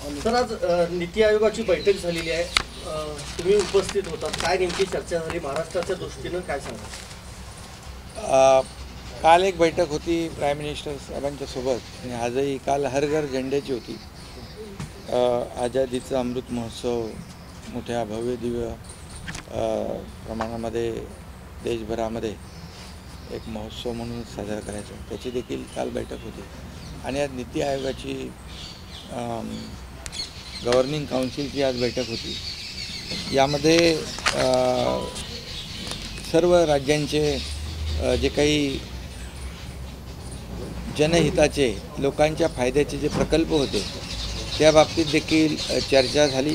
Sir आज नीति आयोगाची बैठक झालेली आहे, तुम्ही उपस्थित होता, काय नेमकी चर्चा झाली, महाराष्ट्राच्या दृष्टीनं काय सांगा? काल एक बैठक होती प्राईम मिनिस्टर साहेबांच्या सोबत आणि आजही काल हर घर झेंड्याची होती। आझादीचा अमृत महोत्सव मोठ्या भव्य दिव्य प्रमाणामध्ये देशभरामध्ये एक महोत्सव म्हणून साजरा करायचा, त्याची देखील काल बैठक होती। आणि आज नीति आयोगाची गव्हर्निंग काउन्सिलची आज बैठक होती। यामध्ये सर्व राज्यांचे जे काही जनहिताचे लोकांच्या फायद्याचे जे प्रकल्प होते त्या बाबतीत देखील चर्चा झाली।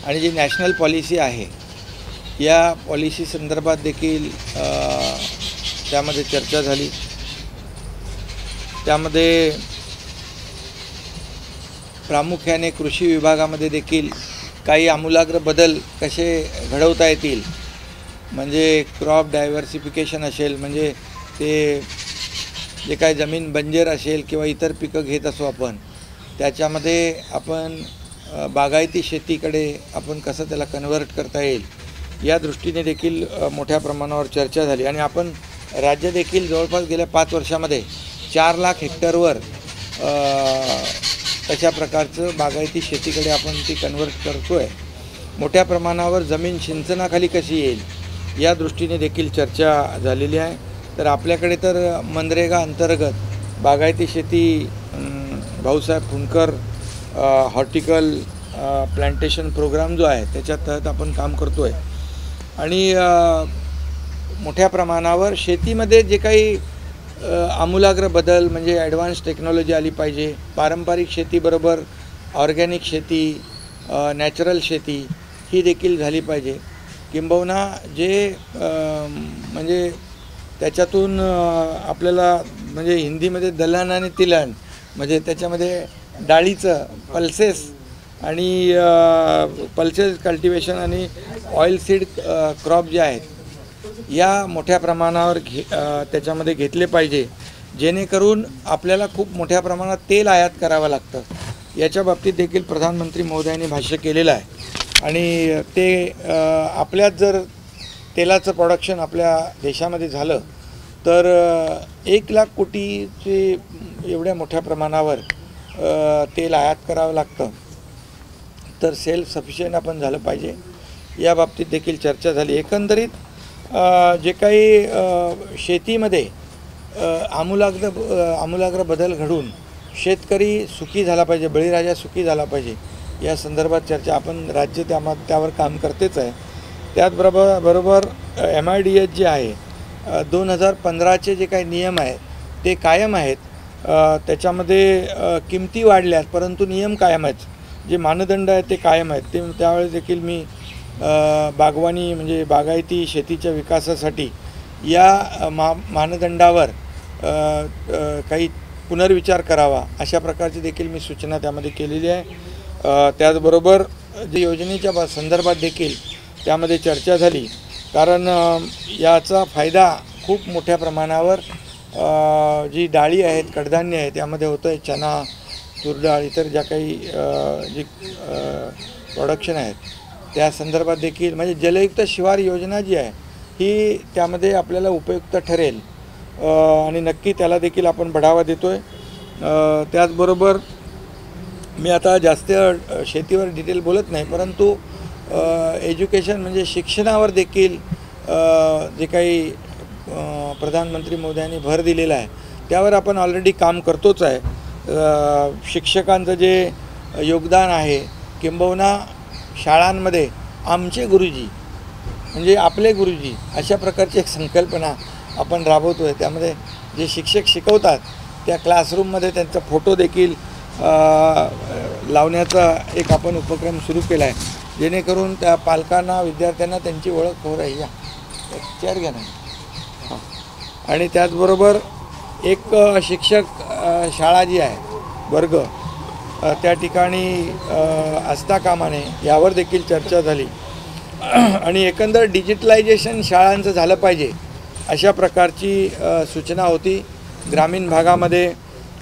आणि जी नॅशनल पॉलिसी आहे या पॉलिसी संदर्भात देखील त्यामध्ये चर्चा झाली। त्यामध्ये प्रामुख्याने कृषी विभागामध्ये देखील काही आमूलाग्र बदल कसे घडवता येतील, म्हणजे क्रॉप डायव्हर्सिफिकेशन असेल, म्हणजे ते जे काही जमीन बंजर असेल किंवा इतर पिकं घेत असो आपण, त्याच्यामध्ये आपण बागायती शेतीकडे आपण कसं त्याला कन्व्हर्ट करता येईल या दृष्टीने देखील मोठ्या प्रमाणावर चर्चा झाली। आणि आपण राज्य देखील जवळपास गेल्या 5 वर्षामध्ये 4 लाख हेक्टरवर तशा प्रकारचं बागायती शेतीकडे आपण ती कन्व्हर्ट करतो आहे। मोठ्या प्रमाणावर जमीन सिंचनाखाली कशी येईल या दृष्टीने देखील चर्चा झालेली आहे। तर आपल्याकडे तर मनरेगा अंतर्गत बागायती शेती भाऊसाहेब फुंडकर हॉर्टिकल प्लांटेशन प्रोग्राम जो आहे त्याच्या तहत आपण काम करतो आहे। आणि मोठ्या प्रमाणावर शेतीमध्ये जे काही आमूलाग्र बदल, म्हणजे ॲडव्हान्स टेक्नॉलॉजी आली पाहिजे, पारंपरिक शेतीबरोबर ऑर्गॅनिक शेती, नॅचरल शेती ही देखील झाली पाहिजे। किंबहुना जे म्हणजे त्याच्यातून आपल्याला म्हणजे हिंदीमध्ये दलहन आणि तिलहन, म्हणजे त्याच्यामध्ये डाळीचं पल्सेस आणि पल्सेस कल्टिवेशन आणि ऑइल सीड क्रॉप जे आहेत या मोठ्या प्रमाणावर त्याच्यामध्ये घेतले पाहिजे, जेणेकरून आपल्याला खूप मोठ्या प्रमाणात तेल आयात करावं लागतं। याच्या बाबतीत देखील प्रधानमंत्री महोदयांनी भाष्य केलेलं आहे। आणि ते आपल्यात जर तेलाचं प्रोडक्शन आपल्या देशामध्ये झालं तर 1 लाख कोटीचे एवढ्या मोठ्या प्रमाणावर तेल आयात करावं लागतं, तर सेल्फ सफिशियंट आपण झालं पाहिजे या बाबतीत देखील चर्चा झाली। एकंदरीत जे काही शेतीमध्ये आमूलाग्र बदल घडून शेतकरी सुखी झाला पाहिजे, बळीराजा सुखी झाला पाहिजे या संदर्भात चर्चा आपण राज्य त्यावर काम करतेच आहे। त्याचबरोबर MIDS जे आहे 2015चे जे काही नियम आहेत ते कायम आहेत। त्याच्यामध्ये किमती वाढल्यात परंतु नियम कायम आहेत, जे मानदंड आहेत ते कायम आहेत। ते त्यावेळेस देखील मी बागवानी म्हणजे बागायती शेतीच्या विकासासाठी या मानदंडावर काही पुनर्विचार करावा अशा प्रकारची देखील मी सूचना त्यामध्ये केलेली आहे। त्याचबरोबर जे योजनेच्या संदर्भात देखील त्यामध्ये चर्चा झाली, कारण याचा फायदा खूप मोठ्या प्रमाणावर जी डाळी आहेत, कडधान्य आहेत त्यामध्ये होतं आहे। चना, तूरडाळ, इतर ज्या काही जी प्रोडक्शन आहेत त्या संदर्भात देखील, म्हणजे जलयुक्त शिवार योजना जी आहे ही त्यामध्ये आपल्याला उपयुक्त ठरेल आणि नक्की त्याला देखील आपण बढावा देतो आहे। त्याचबरोबर मी आता जास्त शेतीवर डिटेल बोलत नाही, परंतु एज्युकेशन म्हणजे शिक्षणावर देखील जे काही प्रधानमंत्री मोदयांनी भर दिलेला आहे त्यावर आपण ऑलरेडी काम करतोच आहे। शिक्षकांचं जे योगदान आहे, किंबहुना शाळांमध्ये आमचे गुरुजी म्हणजे आपले गुरुजी अशा प्रकारची एक संकल्पना आपण राबवतो आहे। त्यामध्ये जे शिक्षक शिकवतात त्या क्लासरूममध्ये त्यांचा फोटो देखील लावण्याचा एक आपण उपक्रम सुरू केला आहे, जेणेकरून त्या पालकांना, विद्यार्थ्यांना त्यांची ओळख हो राहील। चेअर घ्या ना। आणि त्याचबरोबर एक शिक्षक शाळा जी आहे वर्ग त्या ठिकाणी असता कामा नये यावर देखील चर्चा झाली। आणि एकंदर डिजिटलायझेशन शाळांचं झालं पाहिजे अशा प्रकारची सूचना होती। ग्रामीण भागामध्ये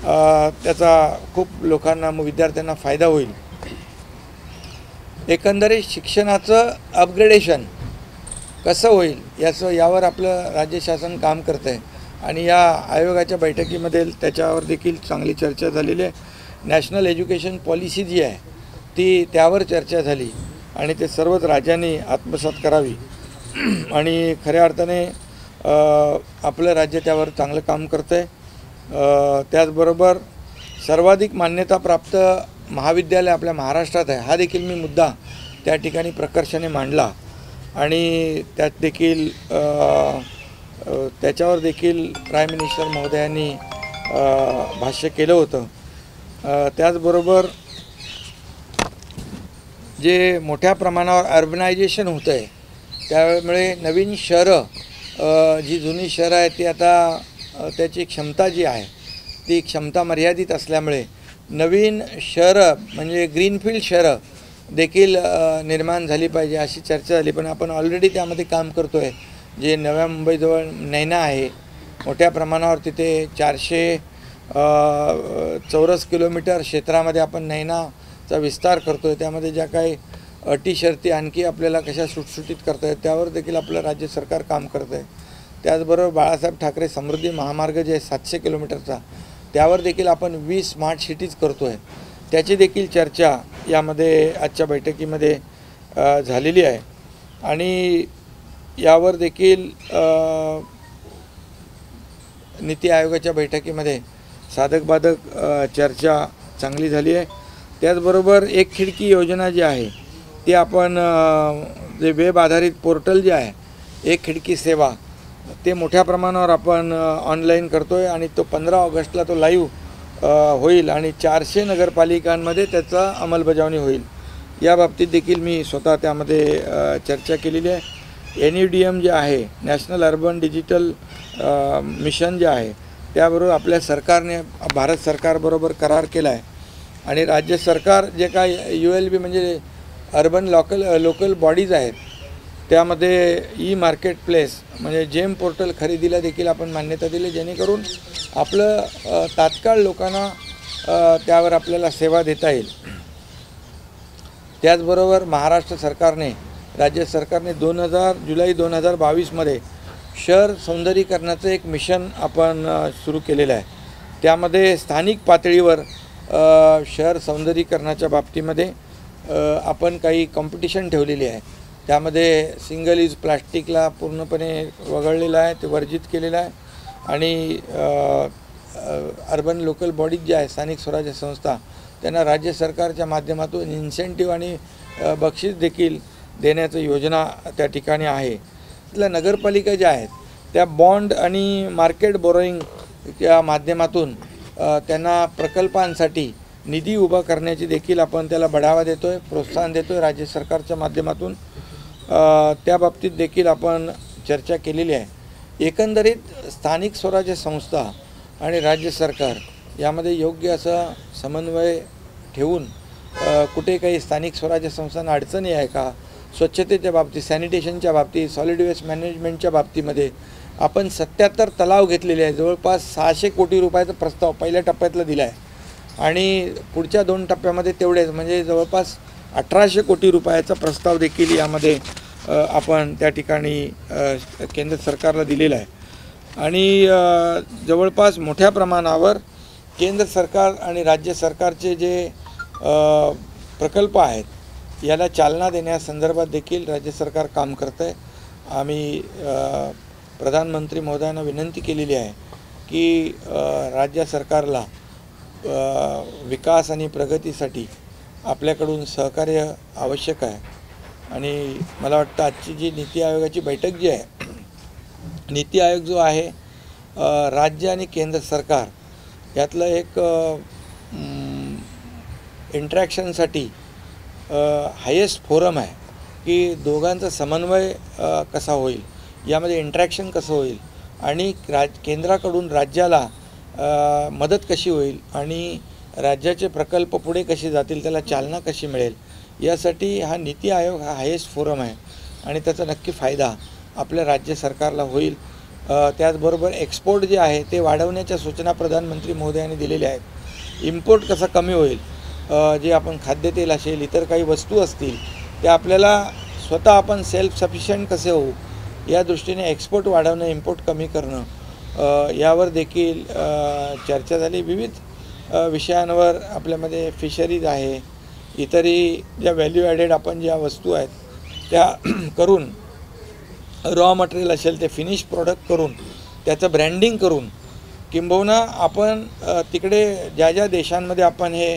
त्याचा खूप लोकांना विद्यार्थ्यांना फायदा होईल. एकंदरीत शिक्षणाचं अपग्रेडेशन कसं होईल यावर आपलं राज्य शासन काम करतं आहे आणि या आयोगाच्या बैठकीमध्ये त्याच्यावर देखील चांगली चर्चा झालेली आहे. नॅशनल एज्युकेशन पॉलिसी जी आहे ती त्यावर चर्चा झाली आणि ते सर्वच राज्यांनी आत्मसात करावी आणि खऱ्या अर्थाने आपलं राज्य त्यावर चांगलं काम करतं आहे. त्याचबरोबर सर्वाधिक मान्यताप्राप्त महाविद्यालय आपल्या महाराष्ट्रात आहे हा देखील मी मुद्दा त्या ठिकाणी प्रकर्षाने मांडला आणि त्यात देखील त्याच्यावर देखील प्राईम मिनिस्टर महोदयांनी भाष्य केलं होतं. त्याचबरोबर जे मोठ्या प्रमाणावर अर्बनायझेशन होतं आहे त्यामुळे नवीन शहरं जी जुनी शहरं आहेत ती आता त्याची क्षमता जी आहे ती क्षमता मर्यादित असल्यामुळे नवीन शहरं म्हणजे ग्रीनफील्ड शहरं देखील निर्माण झाली पाहिजे अशी चर्चा झाली. पण आपण ऑलरेडी त्यामध्ये काम करतो आहे. जे नव्या मुंबईजवळ नैना आहे मोठ्या प्रमाणावर तिथे 400 चौरस किलोमीटर क्षेत्रामध्ये आपण नैनाचा विस्तार करतो आहे. त्यामध्ये ज्या काही अटी शर्ती आणखी आपल्याला कशा सुटसुटीत करता येत त्यावर देखील आपलं राज्य सरकार काम करतं आहे. त्याचबरोबर बाळासाहेब ठाकरे समृद्धी महामार्ग जे आहे 700 किलोमीटरचा त्यावर देखील आपण 20 स्मार्ट सिटीज करतो आहे. त्याची देखील चर्चा यामध्ये आजच्या बैठकीमध्ये झालेली आहे आणि यावर देखील नीती आयोगाच्या बैठकीमध्ये साधक बाधक चर्चा चांगली झाली आहे. त्याचबरोबर एक खिडकी योजना जी आहे ती आपण जे वेब आधारित पोर्टल जे आहे एक खिडकी सेवा ते मोठ्या प्रमाणावर आपण ऑनलाईन करतो आहे आणि तो 15 ऑगस्टला तो लाईव्ह होईल आणि 400 नगरपालिकांमध्ये त्याचा अंमलबजावणी होईल. या बाबतीत देखील मी स्वतः त्यामध्ये चर्चा केलेली आहे. NUDM जे आहे नॅशनल अर्बन डिजिटल मिशन जे आहे त्याबरोबर आपल्या सरकारने भारत सरकारबरोबर करार केला आहे आणि राज्य सरकार जे काय ULB म्हणजे अर्बन लोकल बॉडीज आहेत त्यामध्ये मार्केट प्लेस म्हणजे जेम पोर्टल खरेदीला देखील आपण मान्यता दिली जेणेकरून आपलं तात्काळ लोकांना त्यावर आपल्याला सेवा देता येईल. त्याचबरोबर महाराष्ट्र सरकारने राज्य सरकारने जुलै 2022मध्ये शहर सौंदर्यीकरणाचं एक मिशन आपण सुरू केलेलं आहे. त्यामध्ये स्थानिक पातळीवर शहर सौंदर्यीकरणाच्या बाबतीमध्ये आपण काही कॉम्पिटिशन ठेवलेली आहे. त्यामध्ये सिंगल यूज प्लास्टिकला पूर्णपणे वगळलेलं आहे ते वर्जित केलेलं आहे आणि अर्बन लोकल बॉडीज ज्या आहे स्थानिक स्वराज्य संस्था त्यांना राज्य सरकारच्या माध्यमातून इन्सेंटिव्ह आणि बक्षीस देखील देण्याची योजना त्या ठिकाणी आहे. इथल्या नगरपालिका ज्या आहेत त्या बॉन्ड आणि मार्केट बोरोईंगच्या माध्यमातून त्यांना प्रकल्पांसाठी निधी उभा करण्याची देखील आपण त्याला बढावा देतो आहे प्रोत्साहन देतो आहे राज्य सरकारच्या माध्यमातून. त्या बाबतीत देखील आपण चर्चा केलेली आहे. एकंदरीत स्थानिक स्वराज्य संस्था आणि राज्य सरकार यामध्ये योग्य असा समन्वय ठेवून कुठे काही स्थानिक स्वराज्य संस्थांना अडचणी आहे का स्वच्छतेच्या बाबतीत सॅनिटेशनच्या बाबतीत सॉलिड वेस्ट मॅनेजमेंटच्या बाबतीमध्ये आपण 77 तलाव घेतलेले आहे. जवळपास 600 कोटी रुपयाचा प्रस्ताव पहिल्या टप्प्यातला दिला आहे आणि पुढच्या 2 टप्प्यामध्ये तेवढेच म्हणजे जवळपास 1800 कोटी रुपयाचा प्रस्ताव देखील यामध्ये आपण त्या ठिकाणी केंद्र सरकारला दिलेला आहे आणि जवळपास मोठ्या प्रमाणावर केंद्र सरकार आणि राज्य सरकारचे जे प्रकल्प आहेत याला चालना देण्यासंदर्भात देखील राज्य सरकार काम करतं आहे. आम्ही प्रधानमंत्री महोदयांना विनंती केलेली आहे की राज्य सरकारला विकास आणि प्रगतीसाठी आपल्याकडून सहकार्य आवश्यक आहे आणि मला वाटतं आजची जी नीती आयोगाची बैठक जी आहे नीती आयोग जो आहे राज्य आणि केंद्र सरकार यातलं एक इंटरॅक्शनसाठी हायेस्ट फोरम आहे की दोघांचा समन्वय कसा होईल यामध्ये इंटरॅक्शन कसं होईल आणि केंद्राकडून राज्याला मदत कशी होईल आणि राज्याचे प्रकल्प पुढे कसे जातील त्याला चालना कशी मिळेल यासाठी हा नीती आयोग हा हायेस्ट फोरम आहे आणि त्याचा नक्की फायदा आपल्या राज्य सरकारला होईल. त्याचबरोबर एक्सपोर्ट जे आहे ते वाढवण्याच्या सूचना प्रधानमंत्री महोदयांनी दिलेल्या आहेत. इम्पोर्ट कसा कमी होईल, जे आपण खाद्यतेल असेल, इतर काही वस्तू असतील, त्या आपल्याला स्वतः आपण सेल्फ सफिशियंट कसे होऊ या दृष्टीने एक्सपोर्ट वाढवणं, इम्पोर्ट कमी करणं, यावर देखील चर्चा झाली. विविध विषयांवर आपल्यामध्ये फिशरीज आहे, इतरही ज्या व्हॅल्यू ॲडेड आपण ज्या वस्तू आहेत त्या करून, रॉ मटेरियल असेल ते फिनिश प्रोडक्ट करून त्याचं ब्रँडिंग करून, किंबहुना आपण तिकडे ज्या ज्या देशांमध्ये आपण हे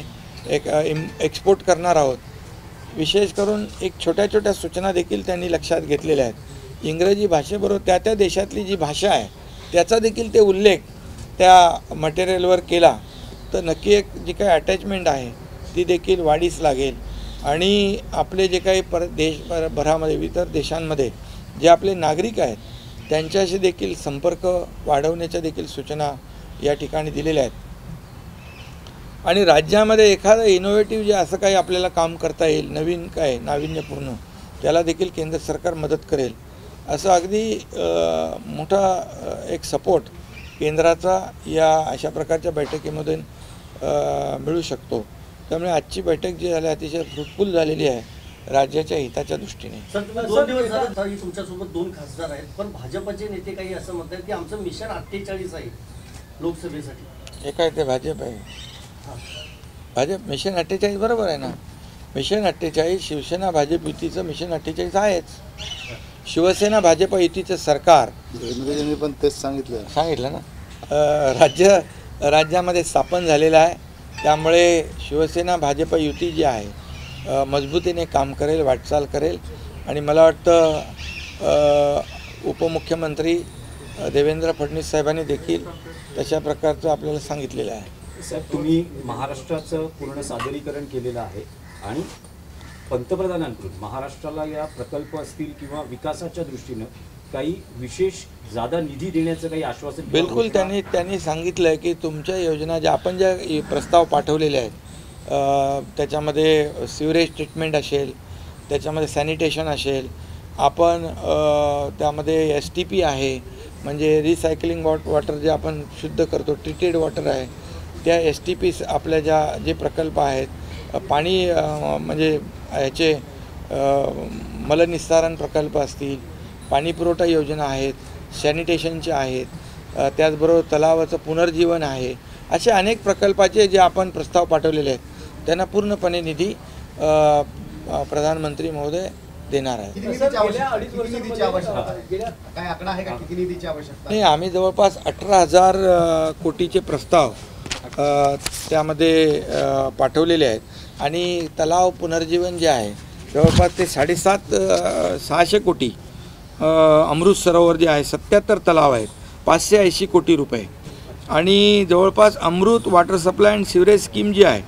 एक्सपोर्ट करणार आहोत, विशेष करून एक छोट्या छोट्या सूचना देखील त्यांनी लक्षात घेतलेल्या आहेत. इंग्रजी भाषेबरोबर त्या त्या देशातली जी भाषा आहे त्याचा देखील ते उल्लेख त्या मटेरियलवर केला तर नक्की एक जी काही अटॅचमेंट आहे ती देखील वाढीस लागेल. आणि आपले जे काही देशभरामध्ये इतर देशांमध्ये जे आपले नागरिक आहेत त्यांच्याशी देखील संपर्क वाढवण्याच्या देखील सूचना या ठिकाणी दिलेल्या आहेत. आणि राज्यामध्ये एखादं इनोव्हेटिव्ह जे असं काही आपल्याला काम करता येईल, नवीन काय नाविन्यपूर्ण, त्याला देखील केंद्र सरकार मदत करेल. असं अगदी मोठा एक सपोर्ट केंद्राचा या अशा प्रकारच्या बैठकीमधून मिळू शकतो. त्यामुळे आजची बैठक जी झाली अतिशय फ्रुटफुल झालेली आहे राज्याच्या हिताच्या दृष्टीने. सर, तुम्ही 2 दिवस झाले तुमच्यासोबत 2 खासदार आहेत, पण भाजपचे नेते काही असं म्हणतात की आमचं मिशन 48 आहे लोकसभेसाठी. हे काय ते भाजप आहे? भाजप मिशन 48 बरोबर आहे ना. मिशन 48 शिवसेना भाजप युतीचं मिशन 48 आहेच. शिवसेना भाजप युतीचं सरकार पण तेच सांगितलं ना, राज्यामध्ये स्थापन झालेलं आहे. त्यामुळे शिवसेना भाजप युती जी आहे मजबूतीने काम करेल, वाटचाल करेल. आणि मला वाटतं उपमुख्यमंत्री देवेंद्र फडणवीस साहेबांनी देखील तशा प्रकारचं आपल्याला सांगितलेलं आहे. साहेब, तुम्ही महाराष्ट्राचं पूर्ण सादरीकरण केलेलं आहे आणि पंतप्रधानांकडून महाराष्ट्राला या प्रकल्प असतील किंवा विकासाच्या दृष्टीनं काही विशेष जादा निधी देण्याचं काही आश्वासन? बिलकुल, त्यांनी सांगितलं की तुमच्या योजना ज्या आपण ज्या प्रस्ताव पाठवलेले आहेत त्याच्यामध्ये सिवरेज ट्रीटमेंट असेल, त्याच्यामध्ये सॅनिटेशन असेल, आपण त्यामध्ये STP आहे म्हणजे रिसायकलिंग वॉटर जे आपण शुद्ध करतो, ट्रीटेड वॉटर आहे, त्या STP आपल्या जे प्रकल्प आहेत, पाणी म्हणजे ह्याचे मलनिस्सारण प्रकल्प असतील, पाणी पुरवठा योजना आहेत, सॅनिटेशनचे आहेत, त्याचबरोबर तलावाचं पुनर्जीवन आहे, असे अनेक प्रकल्पाचे जे आपण प्रस्ताव पाठवलेले आहेत त्यांना पूर्णपणे निधी प्रधानमंत्री महोदय देणार आहे. नाही, आम्ही जवळपास 18,000 कोटीचे प्रस्ताव त्यामध्ये पाठवलेले आहेत. आणि तलाव पुनर्जीवन जे आहे जवळपास ते 650 कोटी, अमृत सरोवर जे आहे 77 तलाव आहेत, 580 कोटी रुपये. आणि जवळपास Amrut water supply and sewerage scheme जी आहे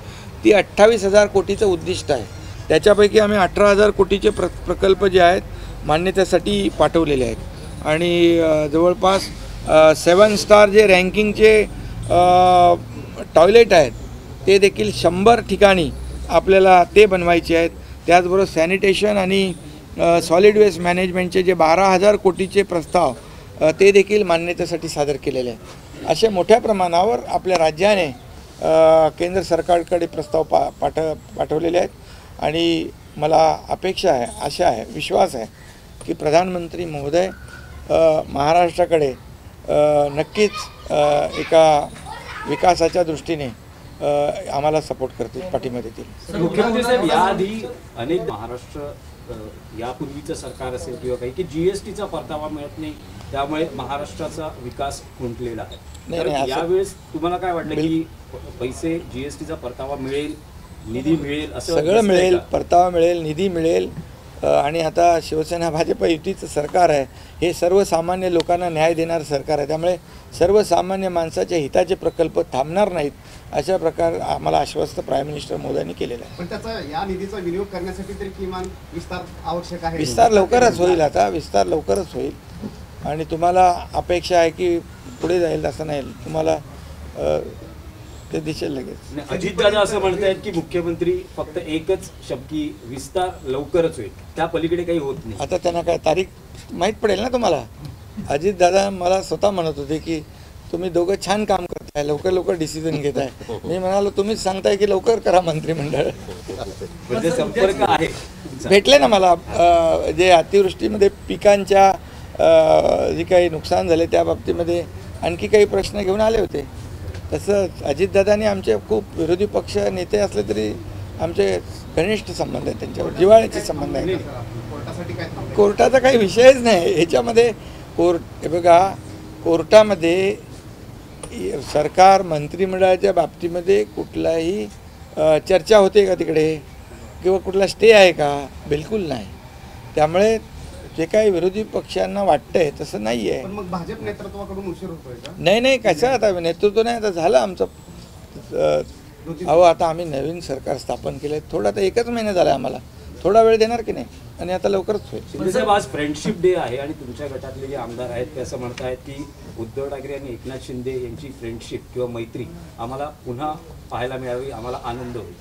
ती 28,000 कोटीचं उद्दिष्ट आहे. त्याच्यापैकी आम्ही 18,000 कोटीचे प्रकल्प जे आहेत मान्यतेसाठी पाठवलेले आहेत. आणि जवळपास 7 स्टार जे रँकिंगचे टॉयलेट आहेत ते देखील 100 ठिकाणी आपल्याला ते बनवायचे आहेत. त्याचबरोबर सॅनिटेशन आणि सॉलिड वेस्ट मॅनेजमेंटचे जे 12,000 कोटीचे प्रस्ताव ते देखील मान्यतेसाठी सादर केलेले आहेत. असे मोठ्या प्रमाणावर आपल्या राज्याने केंद्र सरकारकडे प्रस्ताव पाठवलेले आहेत. आणि मला अपेक्षा आहे, आशा आहे, विश्वास आहे की प्रधानमंत्री महोदय महाराष्ट्राकडे नक्कीच एका विकासाच्या दृष्टीने आम्हाला सपोर्ट करतील, पाठिंबा देतील. मुख्यमंत्री साहेब, याआधी अनेक महाराष्ट्र यापूर्वीचं सरकार असेल किंवा काही की GSTचा परतावा मिळत नाही, त्यामुळे महाराष्ट्राचा विकास खुंटलेला आहे. नाही, यावेळेस तुम्हाला काय वाटलं की पैसे GSTचा परतावा मिळेल, निधी मिळेल, असं सगळं मिळेल, परतावा मिळेल, निधी मिळेल. आणि आता शिवसेना भाजप युतीचं सरकार आहे, हे सर्वसामान्य लोकांना न्याय देणारं सरकार आहे. त्यामुळे सर्वसामान्य माणसाच्या हिताचे प्रकल्प थांबणार नाहीत अशा प्रकार आम्हाला आश्वस्त प्राईम मिनिस्टर मोदींनी केलेलं आहे. पण त्याचा या निधीचा विनियोग करण्यासाठी तरी किमान विस्तार आवश्यक आहे. विस्तार लवकरच होईल, आता विस्तार लवकरच होईल. आणि तुम्हाला अपेक्षा आहे की पुढे जाईल असं नाही, तुम्हाला ते दिसेल लगेच. अजितदादा असं म्हणतायत की मुख्यमंत्री फक्त एकच शब्द की विस्तार लवकरच होईल, त्या पलीकडे काही होत नाही. आता त्यांना काय तारीख माहीत पडेल ना तुम्हाला. अजितदादा मला स्वतः म्हणत होते की तुम्ही दोघं छान काम करताय, लवकर लवकर डिसिजन घेताय. मी म्हणालो तुम्हीच सांगताय की लवकर करा मंत्रिमंडळ. म्हणजे संपर्क आहे तुमचा. भेटले ना मला जे अतिवृष्टीमध्ये पिकांच्या जे काही नुकसान झाले त्या बाबतीमध्ये आणखी काही प्रश्न घेऊन आले होते. तसंच अजितदादांनी आमचे खूप विरोधी पक्ष नेते असले तरी आमचे घनिष्ठ संबंध आहेत, त्यांच्यावर जिव्हाळ्याचे संबंध आहेत. कोर्टासाठी काय थांबलंय? कोर्टाचा काही विषयच नाही ह्याच्यामध्ये. हे बघा, कोर्टामध्ये सरकार मंत्रिमंडळाच्या बाबतीमध्ये कुठलाही चर्चा होते का तिकडे, किंवा कुठला स्टे आहे का? बिलकुल नाही. त्यामुळे जे काही विरोधी पक्षांना वाटतंय तसं नाही आहे. पण मग भाजप नेतृत्वाकडून उशीर होतोय का? नाही कसं आता नेतृत्व नाही, आता झालं आमचं. अहो आता आम्ही नवीन सरकार स्थापन केलं आहे, थोडं आता 1च महिना झाला आम्हाला, थोडा वेळ देणार की नाही, आणि आता लवकरच होईल. शिंदे साहेब, आज फ्रेंडशिप डे आहे आणि तुमच्या गटातले जे आमदार आहेत ते असं म्हणतायत की उद्धव ठाकरे आणि एकनाथ शिंदे यांची फ्रेंडशिप किंवा मैत्री आम्हाला पुन्हा पाहायला मिळावी, आम्हाला आनंद होईल.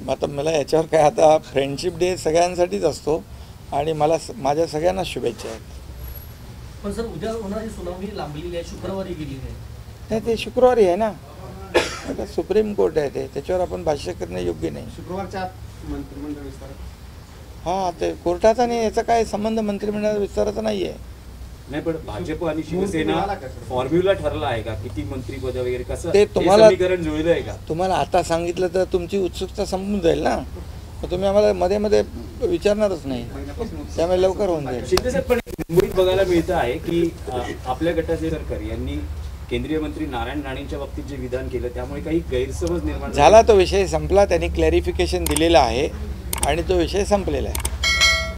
आता मला याच्यावर काय, आता फ्रेंडशिप डे सगळ्यांसाठीच असतो आणि माझ्या सगळ्यांना शुभेच्छा आहेत. पण सर, उद्या होणारी सुनावणी लांबलेली आहे, शुक्रवारी गेली आहे. नाही, ते शुक्रवारी आहे ना, आता सुप्रीम कोर्ट आहे ते, त्याच्यावर आपण भाष्य करणं योग्य नाही. शुक्रवारच्या आत मंत्रिमंडळ विस्तार. हां, ते कोर्टाचा नाही, याचा काय संबंध मंत्रिमंडळ विस्ताराचा नाही आहे. नाही, पण भाजप आणि शिवसेना फॉर्म्युला ठरला आहे का, किती मंत्रीपद वगैरे कसं ते तुम्हाला समीकरण जुळलं आहे का? तुम्हाला आता सांगितलं तर तुमची उत्सुकता संपून जाईल ना, मग तुम्ही आम्हाला मध्ये मध्ये विचारणारच नाही, त्यामुळे लवकर होऊन जाईल. शिंदे साहेब, पण मुंबईत बघायला मिळतं आहे की आपल्या गटाचे सरकार यांनी केंद्रीय मंत्री नारायण राणेंच्या बाबतीत जे विधान केलं त्यामुळे काही गैरसमज निर्माण झाला. तो विषय संपला, त्यांनी क्लॅरिफिकेशन दिलेलं आहे आणि तो विषय संपलेला आहे.